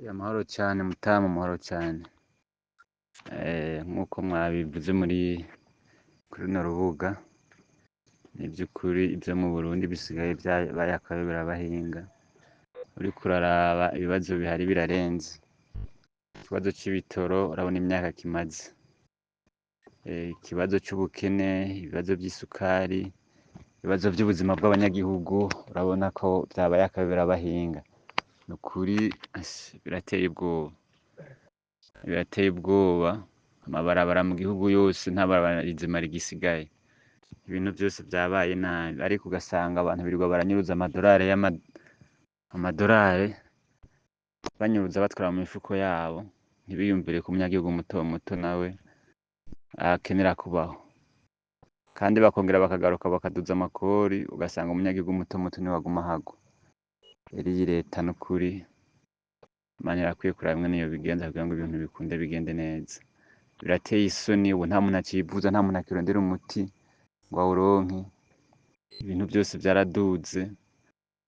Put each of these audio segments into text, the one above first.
Amahoro cyane Mutamu, amahoro cyane. Nk'uko mwabivuze kuri runo rubuga, ni iby'ukuri ibyo mu Burundi bisigaye byabaye akayobera abahinga. Uriko uraraba ibibazo bihari birarenze. Ikibazo c'ibitoro urabona imyaka kimaze. Ikibazo c'ubukene, ibibazo by'isukari, ibibazo by'ubuzima bw'abanyagihugu, urabona ko byabaye akayobera abahinga. Ni ukuri birateye ubwoba. Birateye ubwoba, amabarabara mu gihugu yose nta barabara rizima rigisigaye. Ibintu byose byabaye nabi, ariko ugasanga abantu birirwa baranyuruza amadorari banyuruza batwara mu mifuko yabo, ntibiyumvire ku munyagihugu muto muto nawe akenera kubaho, kandi bakongera bakagaruka bakaduza amakori, ugasanga umunyagihugu muto muto niwe aguma ahagwa. Rero iyi leta n'ukuri Imana irakwiye kuraba imwe niyo bigenza kugira ngo ibintu bikunde bigende neza. Birateye isoni, ubu nta muntu akivuza, nta muntu akirondera umuti ngo awuronke. Ibintu byose byaraduze,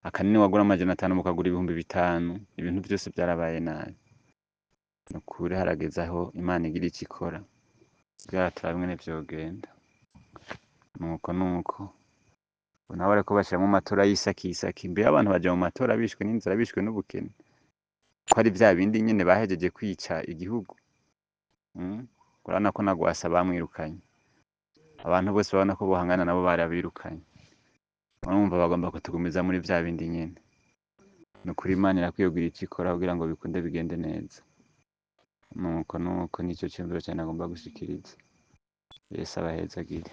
akanini wagura 500 mukagura 5,000. Ibintu byose byarabaye nabi. Ni ukuri harageze aho Imana igira icyo ikora kugira turabe ingene vyogenda. Nuko ubu nabo bariko bashiramwo amatora y'isakisaki. Mbere abantu baja mu matora bishwe n'inzara, bishwe n'ubukene, ko ari vya bindi nyene bahejeje kwica igihugu. Urabona ko na Gwasa bamwirukanye, abantu bose babona ko bohangana nabo barabirukanye. Urumva bagomba kutugumiza muri vya bindi nyene. Ni ukuri Imana irakwiye kugira icyo ikora kugira ngo bikunde bigende neza. Nuko nico ciyumviro cane nagomba gushikiriza. Yesu abahezagire.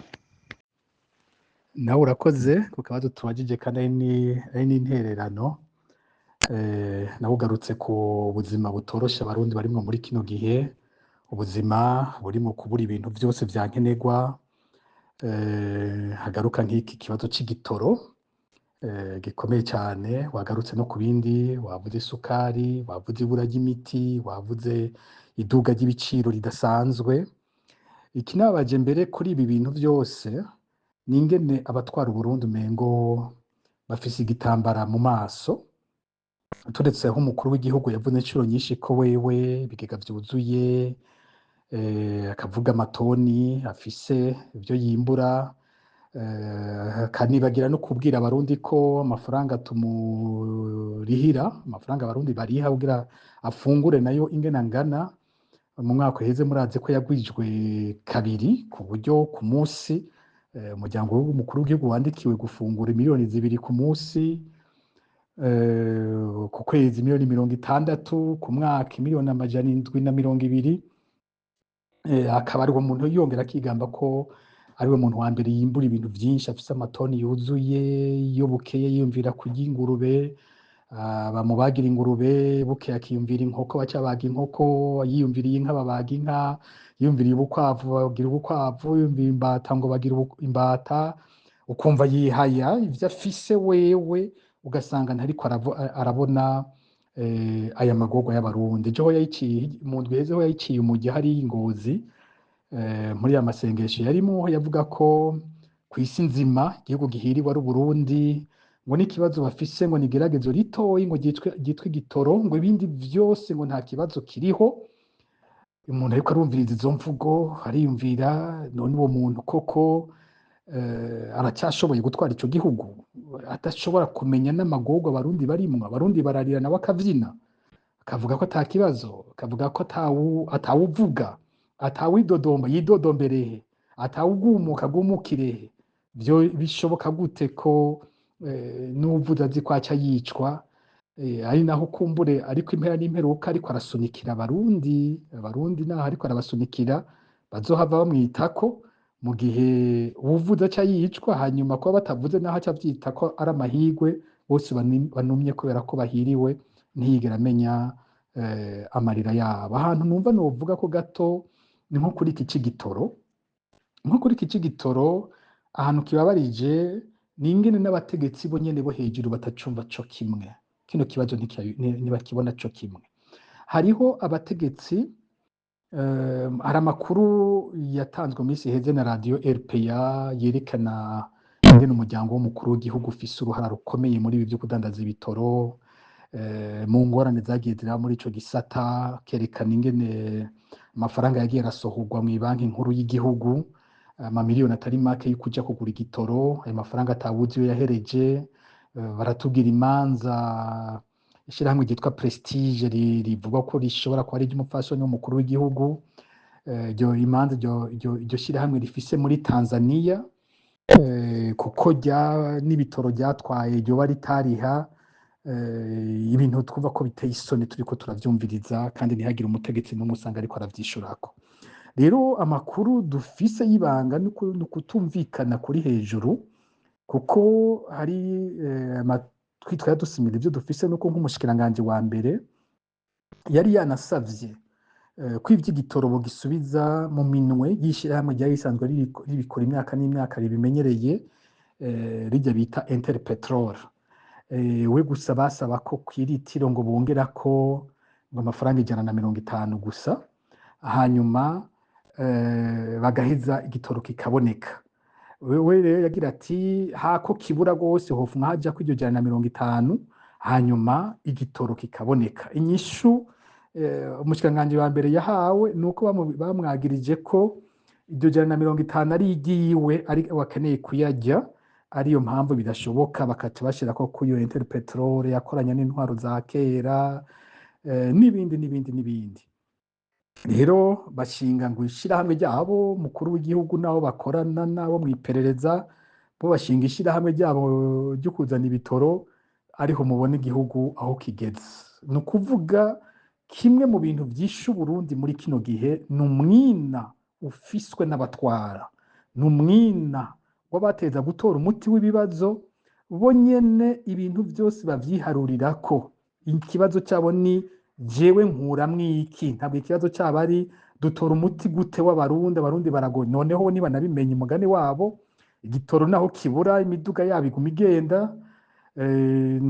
Nawe urakoze ku kabazo tubajije kandi ari n'intererano. Nawe ugarutse ku buzima butoroshe abarundi barimwo muri kino gihe, ubuzima burimo kubura ibintu byose vya nkenerwa. Hagaruka nk'iki kibazo c'igitoro gikomeye cyane, wagarutse no ku bindi, wavuze isukari, wavuze ibura ry'imiti, wavuze iduga ry'ibiciro ridasanzwe. Ikinabaje mbere kuri ibi bintu byose ni ingene abatwara Uburundi umengo bafise igitambara mu maso, turetse aho umukuru w'igihugu yavuze inshuro nyinshi ko wewe ibigega vyuzuye, akavuga amatoni afise ibyo yimbura, akanibagira no kubwira abarundi ko amafaranga tumurihira, amafaranga abarundi bariha kugira afungure nayo ingene angana. Mu mwaka uheze murazi ko yagwijwe 2 ku buryo ku munsi umuryango w'umukuru w'igihugu wandikiwe gufungura 2 miliyoni ku munsi, ku kwezi 60 ku mwaka 720 akaba ariwo muntu yongera akigamba ko ariwe muntu wa mbere yimbura ibintu byinshi, afise amatoni yuzuye. Iyo bukeye yiyumvira kurya ingurube, bamubagira ingurube, bukeye akiyumvira inkoko, baca baga inkoko, yiyumviriye inka babaga inka, yiyumviriye ubukwavu bagira ubukwavu, yiyumvira imbata ngo bagira imbata. Ukumva yihaya ivyo afise wewe, ugasanga ntariko arabona aya magorwa y'abarundi. Ejo mu ndwi iheze ho yayiciye umujyi hari Ngozi, muri ya masengesho yarimo yavuga ko kw'isi nzima igihugu gihiriwe ari Uburundi, ngo n'ikibazo bafise ngo nigeragezo ritoyi ngo ryitwa igitoro, ngo ibindi vyose ngo nta kibazo kiriho. Umuntu ariko arumviriza izo mvugo ariyumvira, none uwo muntu koko aracyashoboye gutwara ico gihugu, atashobora kumenya n'amagorwa abarundi barimwo? Abarundi bararira nawe akavyina, akavuga ko ata kibazo, akavuga ko atawuvuga, atawidodomba yidodomberehe, atawugumuka agumukirehe. Vyo bishoboka gute ko n'uvuze azi ko aca yicwa? Ari naho kumbure ariko impera n'imperuka ariko arasunikira abarundi naho ariko arabasunikira bazohava bamwitako, mu gihe uwuvuze aca yicwa, hanyuma kuba batavuze naho aca avyita ko ari amahigwe. Bose banumye kubera ko bahiriwe, ntiyigera amenya amarira yabo. Ahantu numva novuga ko gato ni nko kuri iki c'igitoro, ahantu kibabarije ni ingene n'abategetsi bo nyene bo hejuru batacumva co kimwe. Kino kibazo ntibakibona co kimwe. Hariho abategetsi, hari amakuru yatanzwe mu minsi iheze na radio RPA yerekana ingene umuryango w'umukuru w'igihugu ufise uruhara rukomeye muri ibi vyo kudandaza ibitoro, mu ngorane zagiye ziraba muri ico gisata, kerekana ingene amafaranga yagiye arasohorwa mw'ibanki nkuru y'igihugu, amamiliyoni atari make yo kuja kugura igitoro, ayo mafaranga atawuzi iyo yahereje. Baratugira imanza ishirahamwe ryitwa Prestige rivuga ko rishobora kuba ari iry'umupfasoni w'umukuru w'igihugu. Iryo shirahamwe rifise muri Tanzania, kuko n'ibitoro ryatwaye ryoba ritariha. Ibintu twumva ko biteye isoni turiko turavyumviriza, kandi ntihagire umutegetsi n'umwe usanga ariko aravyishurako. Rero amakuru dufise y'ibanga n'ukutumvikana kuri hejuru, kuko hari amatwi twari dusimira ivyo dufise, nuko nk'umushikiranganji wa mbere yari yanasavye ko ivy'igitoro bogisubiza mu minwe y'ishirahamwe ryari risanzwe ribikora imyaka n'imyaka ribimenyereye, rirya bita Interpetrol. We gusa basaba ko kw'iritiro ngo bongerako ngo amafaranga 150 gusa, hanyuma bagaheza igitoro kikaboneka. We rero yagira ati hako kibura gose hofuma haja ko iryo 150, hanyuma igitoro kikaboneka. Inyishu umushikiranganji wa mbere yahawe nuko bamwagirije ko iryo 150 ari igiyiwe, ari wakeneye kuyarya, ariyo mpamvu bidashoboka, bakaca bashirako ko iyo Interpetrol yakoranya n'intwaro za kera, n'ibindi. Rero bashinga ngo ishirahamwe ryabo, mukuru w'igihugu nabo bakorana nabo mw'iperereza, bo bashinga ishirahamwe ryabo ryo kuzana ibitoro, ariho mubona igihugu aho kigeze. Ni ukuvuga kimwe mu bintu vyishe Uburundi muri kino gihe n'umwina ufiswe n'abatwara, n'umwina w'abateza gutora umuti w'ibibazo bo nyene, ibintu vyose bavyiharurirako. Ikibazo cabo ni jewe nkuramwo iki, ntabwo ikibazo cabo ari dutora umuti gute w'abarundi, abarundi baragoye. Noneho niba nabimenye umugani wabo, igitoro naho kibura imiduga yabo iguma igenda,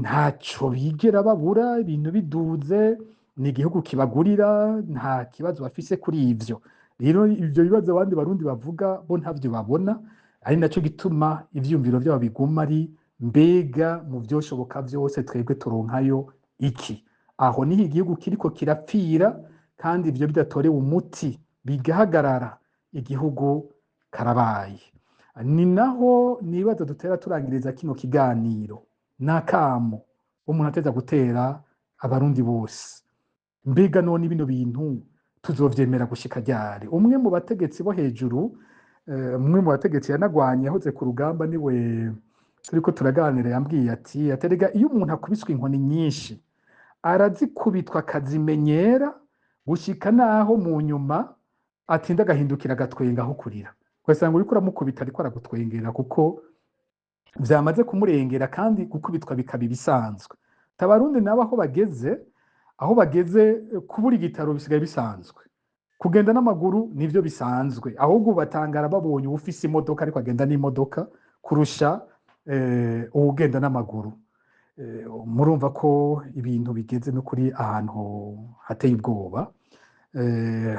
ntaco bigera babura, ibintu biduze ni igihugu kibagurira, nta kibazo bafise kuri ivyo. Rero ivyo bibazo abandi barundi bavuga bo ntavyo babona, ari naco gituma ivyumviro vyabo biguma ari mbega mu vyoshoboka vyose twebwe turonkayo iki. Aho niho igihugu kiriko kirapfira, kandi ivyo bidatorewe umuti bigahagarara, igihugu karabaye. Ni naho nibaza dutera turangiriza kino kiganiro, n'akamo umuntu ateza gutera abarundi bose. Mbega none bino bintu tuzovyemera gushika ryari? Umwe mu bategetsi bo hejuru, umwe mu bategetsi yanagwanye yahoze ku rugamba, niwe turiko turaganira, yambwiye ati aterega iyo umuntu akubiswe inkoni nyinshi arazikubitwa akazimenyera gushika naho mu nyuma atinda agahindukira agatwenga aho kurira. Ugasanga uriko uramukubita ariko aragutwengera kuko vyamaze kumurengera, kandi gukubitwa bikaba ibisanzwe. Tabarundi nabo aho bageze kubura igitaro bisigaye bisanzwe, kugenda n'amaguru nivyo bisanzwe, ahubwo batangara babonye ufise imodoka ariko agenda n'imodoka kurusha uwugenda n'amaguru. Murumva ko ibintu bigeze no kuri ahantu hateye ubwoba.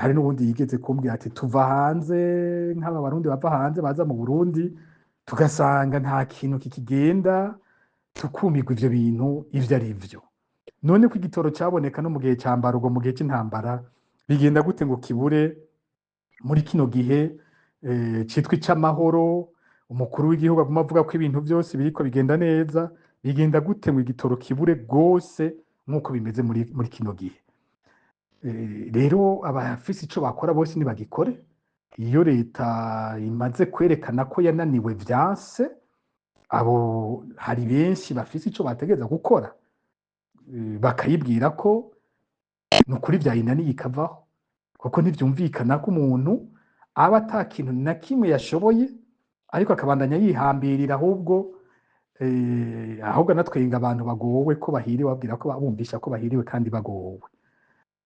Hari n'ubundi yigeze kumbwira ati tuva hanze, nk'aba barundi bava hanze baza mu Burundi tugasanga nta kintu kikigenda, tukumirwa ivyo bintu ivyo ari vyo. None ko igitoro caboneka no mu gihe c'ambara, ubwo mu gihe c'intambara bigenda gute ngo kibure muri kino gihe citwa ic'amahoro? Umukuru w'igihugu aguma avuga ko ibintu vyose biriko bigenda neza, bigenda gute ngo igitoro kibure gose nk'uko bimeze muri kino gihe? Rero abafise ico bakora bose nibagikore. Iyo leta imaze kwerekana ko yananiwe vyanse, abo hari benshi bafise ico bategereza gukora, bakayibwira ko nukuri vyayinaniye ikavaho, kuko ntivyumvikana ko umuntu aba ata kintu na kimwe yashoboye ariko akabandanya yihambirira, ahubwo anatwenga abantu bagowe ko bahiriwe, babwira ko babumvisha ko bahiriwe kandi bagowe.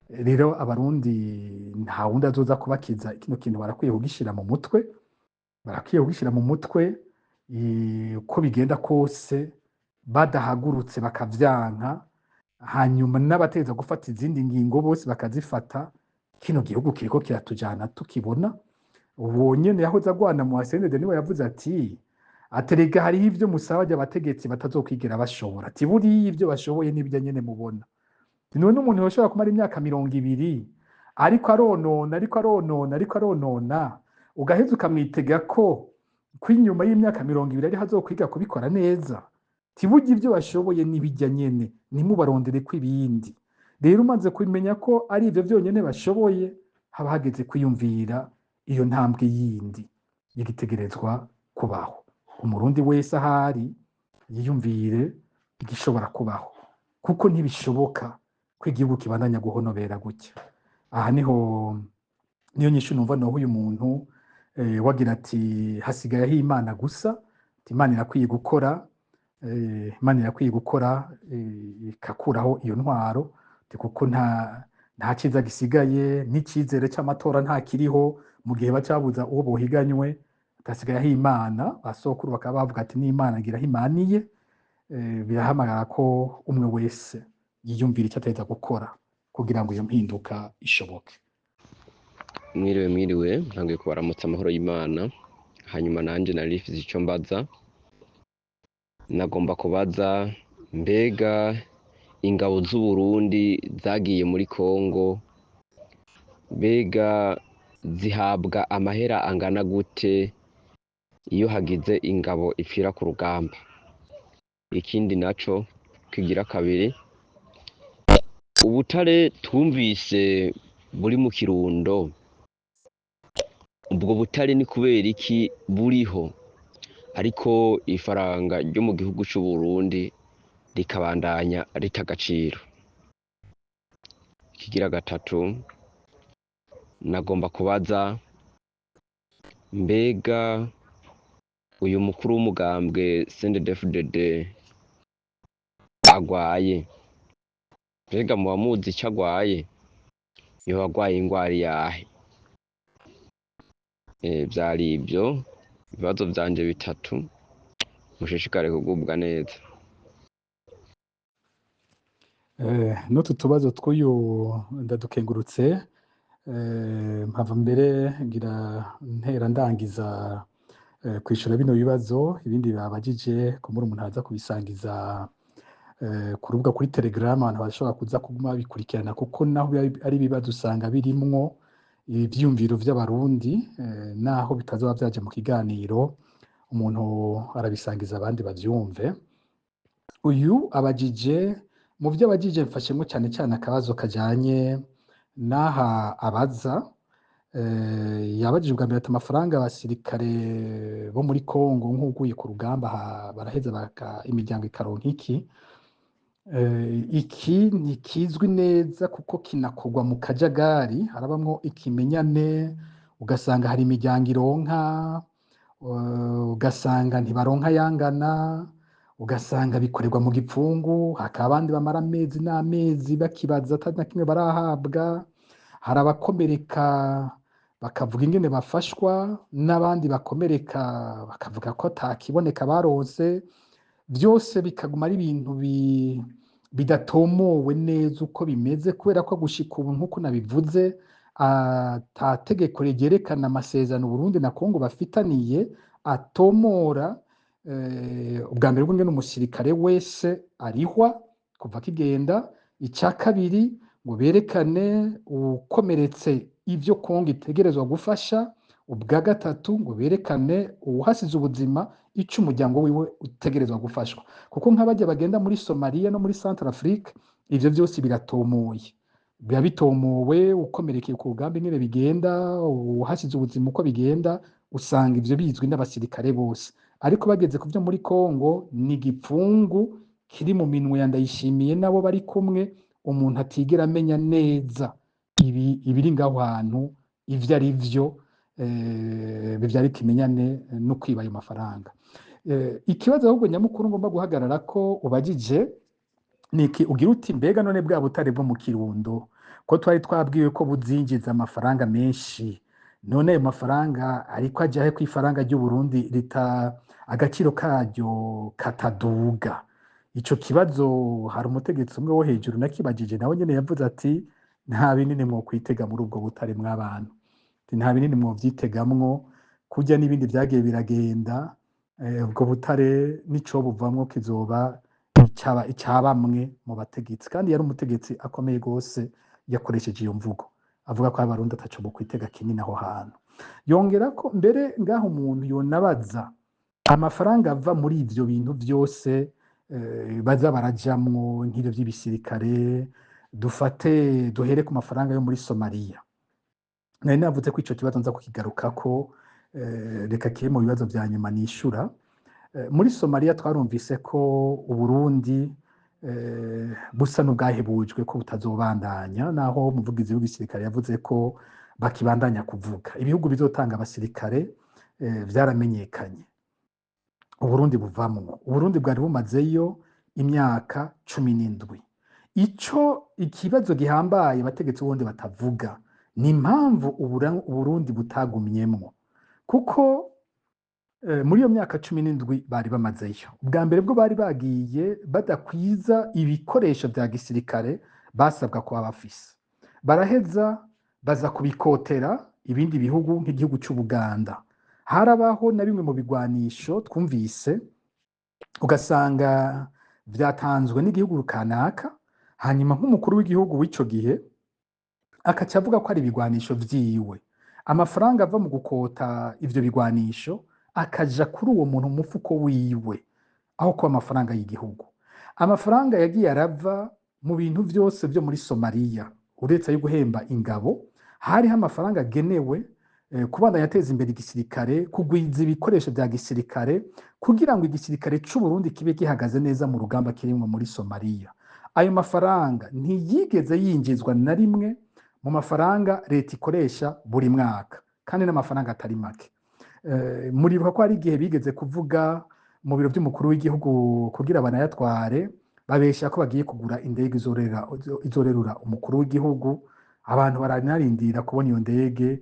Rero abarundi nta wundi azoza kubakiza kino kintu, barakwiye kugishira mu mutwe, uko bigenda kose badahagurutse bakavyanka, hanyuma n'abateza gufata izindi ngingo bose bakazifata, kino gihugu kiriko kiratujana tukibona. Uwo nyene yahoze agwana mu CNDD niwe yavuze ati aterega hariho ivyo musaba barya abategetsi batazokwigera bashobora, ati buriya ivyo bashoboye n'ibyo nyene mubona. None umuntu yoshobora kumara imyaka 200 ariko aronona, ugaheza ukamwitega ko inyuma y'imyaka 200 ari hazokwiga kubikora neza. Tiburya ivyo bashoboye n'ibijya nyene, ntimubarondere ko ibindi. Rero umaze kumenya ko ari ivyo vyonyene bashoboye, haba hageze kwiyumvira iyo ntambwe yindi y'igitegerezwa kubaho. Umurundi wese ahari yiyumvire igishobora kubaho, kuko ntibishoboka ko igihugu kibandanya guhonobera gutya. Aha niyo nyishu numva noho uyu muntu wagira ati hasigayeho Imana gusa, Imana irakwiye gukora ikakuraho iyo ntwaro, kuko nta ciza gisigaye, n'icizere c'amatora nta kiriho mu gihe bacabuza uwo bohiganywe, hasigayeho Imana. Basokuru bakaba bavuga ati n'Imana ngira himaniye. Birahamagara ko umwe wese yiyumvira icyo ategerezwa gukora kugira ngo iyo mpinduka ishoboke. Mwiriwe ntangiye kubaramutsa amahoro y'Imana. Hanyuma nanje narifise ico mbaza, nagomba kubaza mbega ingabo z'u Burundi zagiye muri Kongo, mbega zihabwa amahera angana gute iyo hagize ingabo ipfira ku rugamba? Ikindi naco kigira kabiri, ubutare twumvise buri mu Kirundo, ubwo butare ni kubera iki buriho ariko ifaranga ryo mu gihugu c'u Burundi rikabandanya rita agaciro? Kigira gatatu, nagomba kubaza mbega uyu mukuru w'umugambwe CNDD-FDD agwaye, mbega muba muzi ico agwaye? Yoba agwaye ingwara yahe? Vyari ivyo ibibazo vyanje bitatu, mushishikare kugubwa neza. N'utu tubazo tw'uyu ndadukengurutse, mpava mbere ngira ntera ndangiza kwishura bino bibazo, ibindi babajije kumura umuntu aza kubisangiza ku rubuga kuri Telegram, abantu bashobora kuza kuguma bikurikirana, kuko naho ari ibibazo usanga birimwo ivyumviro vy'abarundi, naho bitazoba vyaje mu kiganiro umuntu arabisangiza abandi bavyumve. Uyu abajije, mu vyo abajije mfashemwo cyane cyane akabazo kajanye n'aha abaza, yabajije ubwa mbere ati amafaranga abasirikare bo muri Kongo nk'uguye ku rugamba baraheza imiryango ikaronka iki? Iki ntikizwi neza kuko kinakorwa mu kajagari, harabamwo ikimenyane, ugasanga hari imiryango ironka, ugasanga ntibaronka yangana, ugasanga bikorerwa mu gipfungu, hakaba abandi bamara amezi n'amezi bakibaza atari na kimwe barahabwa, hari abakomereka bakavuga ingene bafashwa, n'abandi bakomereka bakavuga ko atakiboneka baronse. Vyose bikaguma ari ibintu bidatomowe neza uko bimeze, kubera ko gushika ubu nk'uko nabivuze ata tegeko ryerekana amasezerano Burundi na Kongo bafitaniye atomora ubwa mbere bw'ingene umusirikare wese arihwa kuva kigenda. Ica kabiri ngo berekane ukomeretse ivyo Kongo itegerezwa gufasha. Ubwa gatatu ngo berekane uwahasize ubuzima ico umuryango wiwe utegerezwa gufashwa, kuko nk'abajya bagenda muri Somalia no muri Central Afrique ivyo vyose biratomoye, biba bitomowe ukomerekeye ku rugamba ingene bigenda, uwahasize ubuzima uko bigenda, usanga ivyo bizwi n'abasirikare bose. Ariko bageze ku vyo muri Kongo ni igipfungu kiri mu minwe ya Ndayishimiye nabo bari kumwe, umuntu atigera amenya neza ibiri ngaho hantu ivyo ari vyo, bivyara ikimenyane no kwiba ayo mafaranga. Ikibazo ahubwo nyamukuru ngomba guhagarara ko ubajije niki, ugira uti mbega none bwa butare bwo mu Kirundo ko twari twabwiwe ko buzinjiza amafaranga menshi, none ayo mafaranga ariko ajahe ku ifaranga ry'u Burundi agaciro karyo kataduga? Ico kibazo hari umutegetsi umwe wo hejuru nakibajije, nawe nyene yavuze ati nta binini mwo kwitega muri ubwo butare mw'abantu, nta binini mwo vyitegamwo, kurya n'ibindi vyagiye biragenda ubwo butare nico buvamwo kizoba icya bamwe mu bategetsi, kandi yari umutegetsi akomeye rwose yakoresheje iyo mvugo avuga ko abarundi ataco bo kwitega kinini aho hantu. Yongera ko mbere ngaho umuntu yonabaza amafaranga ava muri ivyo bintu byose baza barajamwo nk'ivyo vy'ibisirikare, duhere ku mafaranga yo muri Somalia. Nari navuze ko ico kibazo nza kukigarukako, reka kibe mu bibazo vya nyuma nishura. Muri Somalia twarumvise ko Uburundi busa n'ubwahebujwe ko butazobandanya, naho umuvugizi w'igisirikare yavuze ko bakibandanya kuvuga. Ibihugu bizotanga abasirikare vyaramenyekanye, Uburundi buvamwo. Uburundi bwari bumazeyo imyaka 17. Ikibazo gihambaye abategetsi ubundi batavuga ni impamvu Uburundi butagumyemwo, kuko muri iyo myaka 17 bari bamazeyo, ubwa mbere bwo bari bagiye badakwiza ibikoresho vya gisirikare basabwa kuba bafise, baraheza baza kubikotera ibindi bihugu nk'igihugu c'Ubuganda. Harabaho na bimwe mu bigwanisho twumvise ugasanga vyatanzwe n'igihugu kanaka, hanyuma nk'umukuru w'igihugu w'ico gihe akaca avuga ko ari ibigwanisho vyiwe. Amafaranga ava mu gukota ivyo bigwanisho akaja kuri uwo muntu mufuko wiwe, aho kuba amafaranga y'igihugu. Amafaranga yagiye arava mu bintu vyose vyo muri Somalia, uretse yo guhemba ingabo, hariho amafaranga agenewe kubandanya yateza imbere igisirikare, kugwiza ibikoresho vya gisirikare kugira ngo igisirikare c'u Burundi kibe gihagaze neza mu rugamba kirimwo muri Somalia. Ayo mafaranga ntiyigeze yinjizwa na rimwe mu mafaranga leta ikoresha buri mwaka, kandi n'amafaranga atari make. Muribuka ko hari igihe bigeze kuvuga mu biro by'umukuru w'igihugu kugira banayatware, babesha ko bagiye kugura indege izorerura umukuru w'igihugu. Abantu baranarindira kubona iyo ndege,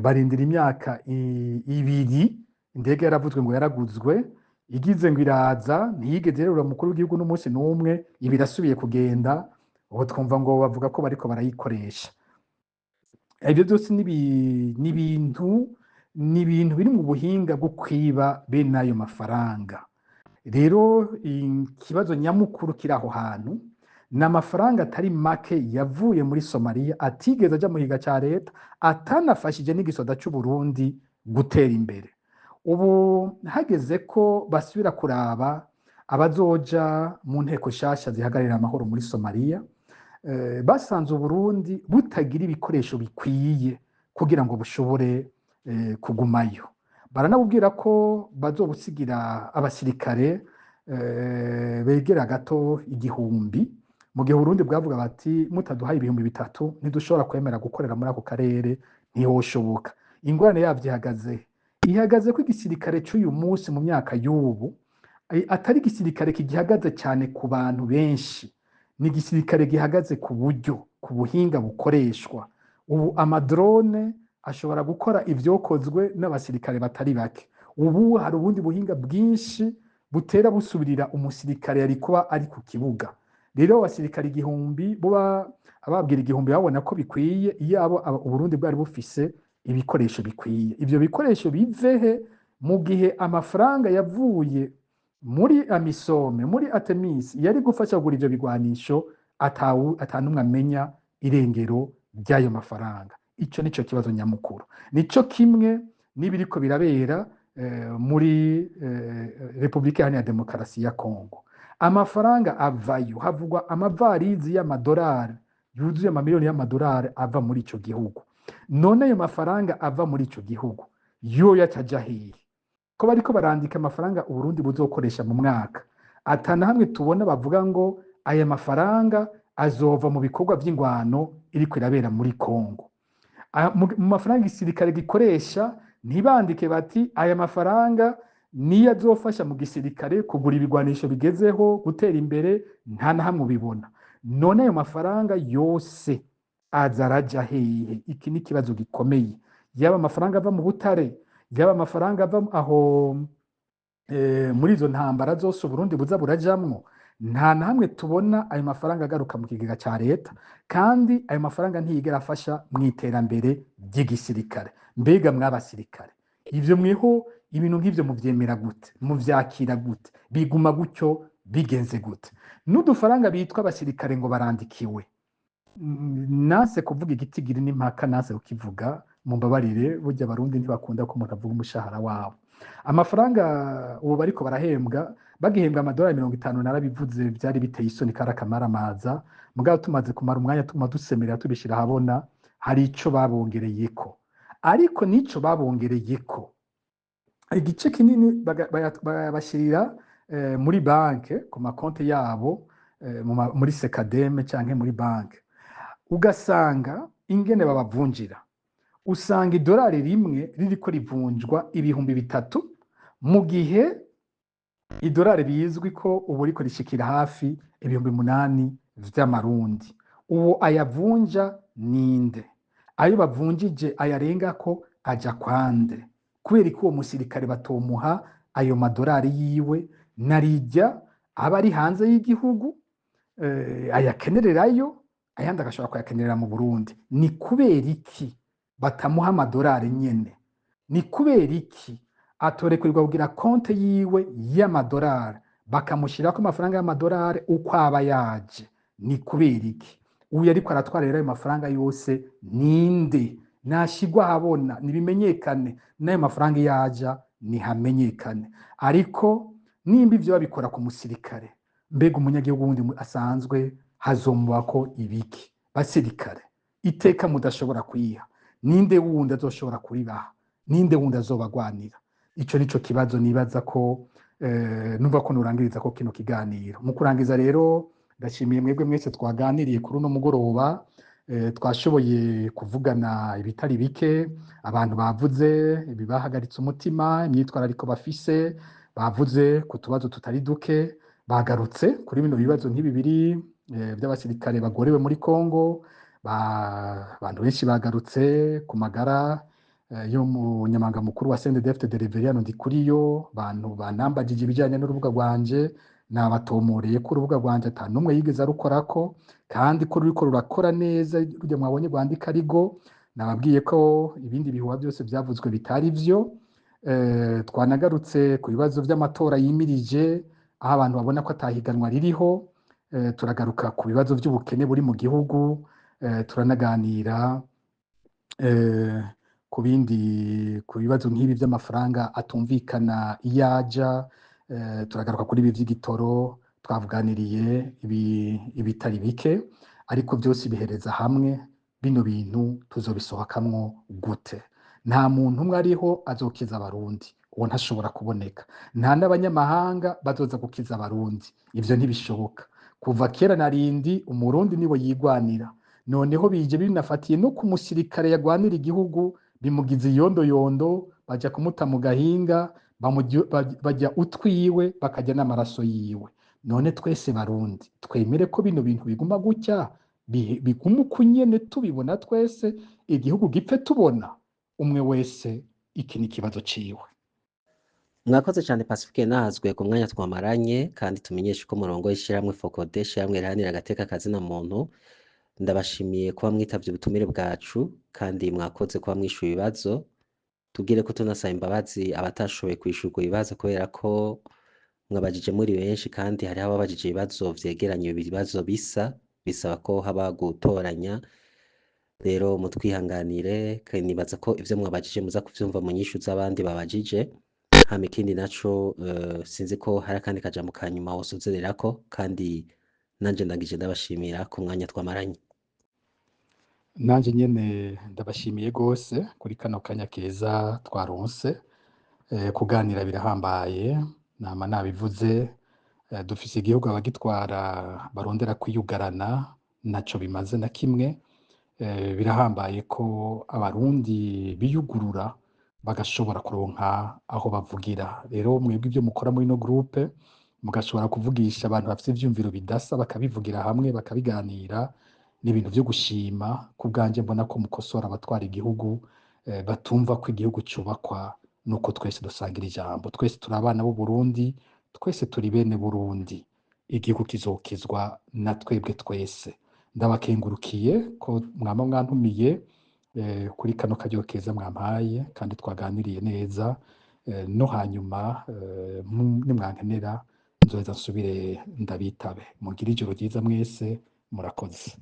barindira imyaka 2, indege yaravuzwe ngo yaraguzwe, igize ngo iraza ntiyigeze yerura umukuru w'igihugu n'umunsi n'umwe, ibirasubiye kugenda, ubu twumva ngo bavuga ko bariko barayikoresha. Ibyo byose ni ibintu biri mu buhinga bwo kwiba bene ayo mafaranga. Rero ikibazo nyamukuru kiri aho hantu ni amafaranga atari make yavuye muri Somalia, atigeze aja mu higa ca leta, atanafashije n'igisoda c'u Burundi gutera imbere. Ubu hageze ko basubira kuraba abazoja mu nteko shasha zihagararira amahoro muri Somalia, basanze Uburundi butagira ibikoresho bikwiye kugira ngo bushobore kugumayo. Baranabubwira ko bazobusigira abasirikare begera gato 1000, mu gihe Uburundi bwavuga bati mutaduhaye 3000 ntidushobora kwemera gukorera muri ako karere, ntihoshoboka. Ingorane yavyo ihagaze ko igisirikare c'uyu munsi mu myaka y'ubu atari igisirikare kigihagaze cyane ku bantu benshi, ni igisirikare gihagaze ku buryo, ku buhinga bukoreshwa. Ubu amadrone ashobora gukora ivyokozwe n'abasirikare batari bake. Ubu hari ubundi buhinga bwinshi butera busubirira umusirikare yari kuba ari ku kibuga. Rero abasirikare 1000 buba ababwira 1000 babona ko bikwiye iyo Uburundi bwari bufise ibikoresho bikwiye. Ivyo bikoresho bivehe mu gihe amafaranga yavuye muri Amisome, muri Artemis yari gufasha kugura ivyo bigwanisho, atanumwe amenya irengero ry'ayo mafaranga. Ico nico kibazo nyamukuru. Nico kimwe n'ibiriko birabera muri Republika Iharanira Demokarasi ya Kongo. Amafaranga avayo, havugwa amavarizi y'amadolari yuzuye amamiliyoni y'amadolari ava muri ico gihugu. None ayo mafaranga ava muri ico gihugu yo yataja hehe? Ko bariko barandika amafaranga Uburundi buzokoresha mu mwaka, atana hamwe tubona bavuga ngo aya mafaranga azova mu bikorwa vy'ingwano iriko irabera muri Kongo. Mu mafaranga igisirikare gikoresha ntibandike bati aya mafaranga niyo azofasha mu gisirikare kugura ibigwanisho bigezeho gutera imbere, nta na hamwe ubibona. None ayo mafaranga yose azaraja hehe? Iki ni kibazo gikomeye. Yaba amafaranga ava mu butare, yaba amafaranga ava aho muri izo ntambara zose Uburundi buza burajamwo, nta na hamwe tubona ayo mafaranga agaruka mu kigega ca leta, kandi ayo mafaranga ntiyigera afasha mu iterambere ry'igisirikare. Mbega mw'abasirikare, ivyo mweho ibintu nk'ivyo muvyemera gute, muvyakira gute, biguma gutyo bigenze gute? N'udufaranga bitwa abasirikare ngo barandikiwe, nase kuvuga igitigiri n'impaka, nase kukivuga, mumbabarire, burya abarundi ntibakunda ko umuntu avuga umushahara wabo. Amafaranga ubu bariko barahembwa, bagihembwa amadolari 50, narabivuze vyari biteye isoni kari akamaramaza, mugabo tumaze kumara umwanya tuguma dusemerera tubishira ahabona, hari ico babongereyeko. Ariko n'ico babongereyeko, igice kinini bashirira muri banke, ku makonti yabo, muri sekademe canke muri banke. Ugasanga ingene babavunjira, usanga idolari rimwe ririko rivunjwa ibihumbi 3, mu gihe idolari bizwi ko ubu riko rishikira hafi ibihumbi 8 vy'amarundi. Uwo ayavunja ninde? Ayo bavunjije ayarengako aja kwande? Kubera ko uwo musirikare batomuha ayo madolari yiwe, narijya aba ari hanze y'igihugu, ayakenererayo, ayandi agashobora kuyakenerera mu Burundi. Ni kubera iki batamuha amadolari nyene? Ni kubera iki atorekurwa kugira konte yiwe y'amadolari, bakamushirako amafaranga y'amadolari uko aba yaje? Ni kubera iki? Uyu ariko aratwara rero ayo mafaranga yose ninde? Nashigwa habona, nibimenyekane, n'ayo mafaranga yaja nihamenyekane. Ariko nimba ivyo babikora ku musirikare, mbega umunyagihugu wundi asanzwe hazomubako ibiki? Basirikare, iteka mudashobora kwiha, ninde wundi azoshobora kuribaha? Ninde wundi azobagwanira? Ico nico kibazo nibaza ko numva ko nurangiriza ko kino kiganiro. Mu kurangiza rero, ndashimiye mwebwe mwese twaganiriye kuri uno mugoroba, twashoboye kuvugana ibitari bike, abantu bavuze ibibahagaritse umutima, imyitwarariko bafise, bavuze ku tubazo tutari duke, bagarutse kuri bino bibazo nk'ibi biri by'abasirikare bagorewe muri Kongo, abantu benshi bagarutse ku magara y'umunyamabanga mukuru wa CNDD-FDD Reverien Ndikuriyo, abantu banambagije ibijyanye n'urubuga rwanje, nabatomoreye ko urubuga rwanje ata numwe yigeze arukorako, kandi ko ruriko rurakora neza, rujya mwabonye rwandika arigo. Nababwiye ko ibindi bihuha byose byavuzwe bitari vyo. Twanagarutse ku bibazo by'amatora yimirije, aho abantu babona ko atahiganwa ririho. Turagaruka ku bibazo by'ubukene buri mu gihugu, turanaganira ku bibazo nk'ibi by'amafaranga atumvikana iyaja, turagaruka kuri ibi by'igitoro, twavuganiriye ibitari bike, ariko byose bihereza hamwe, bino bintu tuzobisohokamwo gute? Nta muntu umwe ariho azokiza abarundi, uwo ntashobora kuboneka. Nta n'abanyamahanga bazoza gukiza abarundi, ivyo ntibishoboka. Kuva kera narindi umurundi niwe yigwanira, noneho bije binafatiye no ku musirikare yagwanira igihugu, bimugize yondoyondo, baja kumuta mu gahinga, bajya utwiwe, bakajya n'amaraso yiwe. None twese barundi twemere ko bino bintu biguma gutya, biguma uko nyene tubibona twese, igihugu gipfe tubona umwe wese iki ni ikibazo ciwe. Mwakoze cyane Pacifique Nahazwe ku mwanya twamaranye, kandi tumenyeshe ko murongo y'ishiramwe Focode, ishiramwe riharanira agateka kazina muntu. Ndabashimiye kuba mwitavye ubutumire bwacu, kandi mwakoze kuba mwishuye ibibazo. Tugire ko tunasaba imbabazi abatashoboye kwishurwa ibibazo, kubera ko mwabajije muri benshi, kandi hariho ababajije ibibazo vyegeranye, ibibazo bisaba ko haba gutoranya. Rero mutwihanganire, kandi nibaza ko ivyo mwabajije muza kuvyumva mu nyishu z'abandi babajije. Hama ikindi naco, sinzi ko hari akandi kajambo ka nyuma wosozererako, kandi nanje ndagije ndabashimira ku mwanya twamaranye. Nanje nyene ndabashimiye gose kuri kano kanya keza twaronse, kuganira birahambaye. Nama nabivuze, dufise igihugu abagitwara barondera kwiyugarana, naco bimaze na kimwe. Birahambaye ko abarundi biyugurura bagashobora kuronka aho bavugira. Rero mwebwe ibyo mukora muri no groupe, mugashobora kuvugisha abantu bafite ivyumviro bidasa, bakabivugira hamwe, bakabiganira, n'ibintu byo gushima. Ku bwanje mbona ko mukosora abatwara igihugu, batumva ko igihugu cubakwa nuko twese dusangira ijambo. Twese turi abana b'u Burundi, twese turi bene Burundi. Igihugu kizokizwa na twebwe twese. Ndabakengurukiye ko mwama mwantumiye kuri kano karyo keza mwampaye, kandi twaganiriye neza. no hanyuma nimwankenera nzoheza nsubire ndabitabe. Mugire ijoro ryiza mwese, murakoze.